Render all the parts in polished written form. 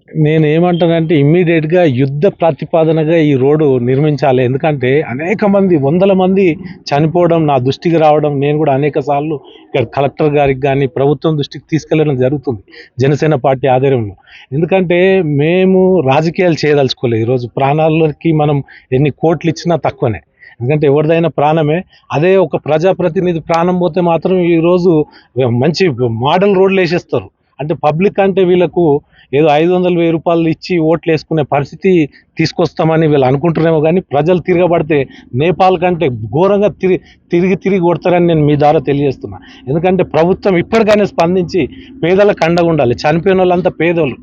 నేనేమంటానంటే ఇమ్మీడియట్‌గా యుద్ధ ప్రాతిపదనగా ఈ రోడ్డు నిర్మించాలి. ఎందుకంటే అనేక మంది, వందల మంది చనిపోవడం నా దృష్టికి రావడం, నేను కూడా అనేక సార్లు ఇక్కడ కలెక్టర్ గారికి గానీ, ప్రభుత్వం దృష్టికి తీసుకెళ్లడం జరుగుతుంది. జనసేన పార్టీ ఆధ్వర్యంలో. ఎందుకంటే మేము రాజకీయాలు చేయదలుచుకోలేదు. ఈరోజు ప్రాణాలకి మనం ఎన్ని కోట్లు ఇచ్చినా తక్కువనే. ఎందుకంటే ఎవరిదైనా ప్రాణమే. అదే ఒక ప్రజాప్రతినిధి ప్రాణం పోతే మాత్రం ఈరోజు మంచి మోడల్ రోడ్‌లేసేస్తారు. అంటే పబ్లిక్ అంటే వీళ్ళకు ఏదో 500, 1000 ఇచ్చి ఓట్లేసుకునే పరిస్థితి తీసుకొస్తామని వీళ్ళు అనుకుంటున్నారేమో గానీ, ప్రజలు తిరగబడితే నేపాల్ కంటే ఘోరంగా తిరిగి కొడతారని నేను మీ ద్వారా తెలియజేస్తున్నా. ఎందుకంటే ప్రభుత్వం ఇప్పటికైనా స్పందించి పేదలకు అండగా ఉండాలి. చనిపోయినోళ్ళంతా పేదోళ్ళు.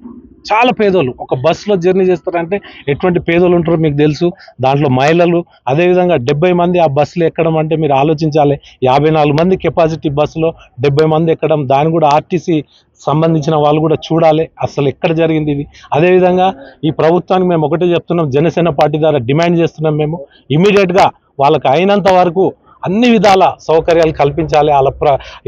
చాలా పేదోళ్ళు. ఒక బస్సులో జర్నీ చేస్తారంటే ఎటువంటి పేదోళ్ళు ఉంటారో మీకు తెలుసు. దాంట్లో మహిళలు, అదేవిధంగా 70 మంది ఆ బస్సులో ఎక్కడం అంటే మీరు ఆలోచించాలి. 54 మంది కెపాసిటీ బస్సులో 70 మంది ఎక్కడం, దాన్ని కూడా ఆర్టీసీ సంబంధించిన వాళ్ళు కూడా చూడాలి. అసలు ఎక్కడ జరిగింది ఇది? అదేవిధంగా ఈ ప్రభుత్వానికి మేము ఒకటే చెప్తున్నాం, జనసేన పార్టీ ద్వారా డిమాండ్ చేస్తున్నాం. మేము ఇమ్మీడియట్‌గా వాళ్ళకి అయినంత వరకు అన్ని విధాల సౌకర్యాలు కల్పించాలి.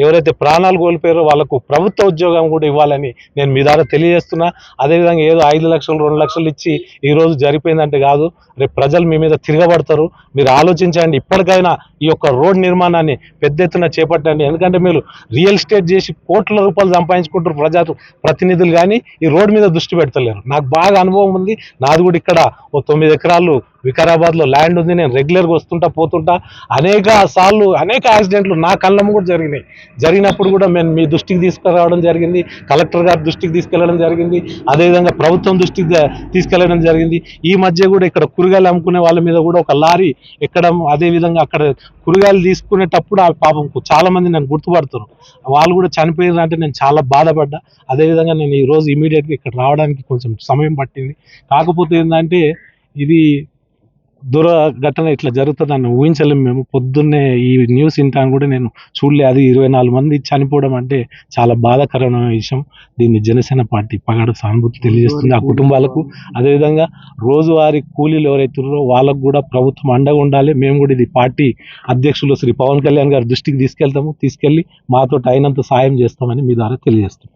ఎవరైతే ప్రాణాలు కోల్పోయారో వాళ్ళకు ప్రభుత్వ ఉద్యోగం కూడా ఇవ్వాలని నేను మీ ద్వారా తెలియజేస్తున్నా. అదేవిధంగా ఏదో 5 లక్షలు, 2 లక్షలు ఇచ్చి ఈరోజు జరిపోయిందంటే కాదు. రేపు ప్రజలు మీ మీద తిరగబడతారు. మీరు ఆలోచించండి. ఇప్పటికైనా ఈ యొక్క రోడ్ నిర్మాణాన్ని పెద్ద ఎత్తున చేపట్టండి. ఎందుకంటే మీరు రియల్ ఎస్టేట్ చేసి కోట్ల రూపాయలు సంపాదించుకుంటారు ప్రతినిధులు, కానీ ఈ రోడ్ మీద దృష్టి పెడతలేరు. నాకు బాగా అనుభవం ఉంది. నాది కూడా ఇక్కడ ఓ 9 ఎకరాలు వికారాబాద్లో ల్యాండ్ ఉంది. నేను రెగ్యులర్గా వస్తుంటా పోతుంటా. అనేక సార్లు అనేక యాక్సిడెంట్లు నా కళ్ళము కూడా జరిగినాయి. జరిగినప్పుడు కూడా మేము మీ దృష్టికి తీసుకురావడం జరిగింది, కలెక్టర్ గారి దృష్టికి తీసుకెళ్లడం జరిగింది, అదేవిధంగా ప్రభుత్వం దృష్టికి తీసుకెళ్లడం జరిగింది. ఈ మధ్య కూడా ఇక్కడ కూరగాయలు అమ్ముకునే వాళ్ళ మీద కూడా ఒక లారీ ఎక్కడం, అదేవిధంగా అక్కడ కూరగాయలు తీసుకునేటప్పుడు ఆ పాపం చాలా మంది నన్ను గుర్తుపడుతున్నారు. వాళ్ళు కూడా చనిపోయారు అంటే నేను చాలా బాధపడ్డా. అదేవిధంగా నేను ఈ రోజు ఇమీడియట్గా ఇక్కడ రావడానికి కొంచెం సమయం పట్టింది. కాకపోతే ఏంటంటే ఇది దుర్ఘటన ఇట్లా జరుగుతుందని ఊహించలేము మేము. పొద్దున్నే ఈ న్యూస్ వింటాను కూడా నేను చూడలే. అది 24 మంది చనిపోవడం అంటే చాలా బాధాకరమైన విషయం. దీన్ని జనసేన పార్టీ పగడ సానుభూతి తెలియజేస్తుంది ఆ కుటుంబాలకు. అదేవిధంగా రోజువారీ కూలీలు ఎవరైతున్నారో వాళ్ళకు కూడా ప్రభుత్వం అండగా ఉండాలి. మేము కూడా ఇది పార్టీ అధ్యక్షులు శ్రీ పవన్ కళ్యాణ్ గారి దృష్టికి తీసుకెళ్తాము. తీసుకెళ్లి మాతో అయినంత సాయం చేస్తామని మీ ద్వారా తెలియజేస్తాం.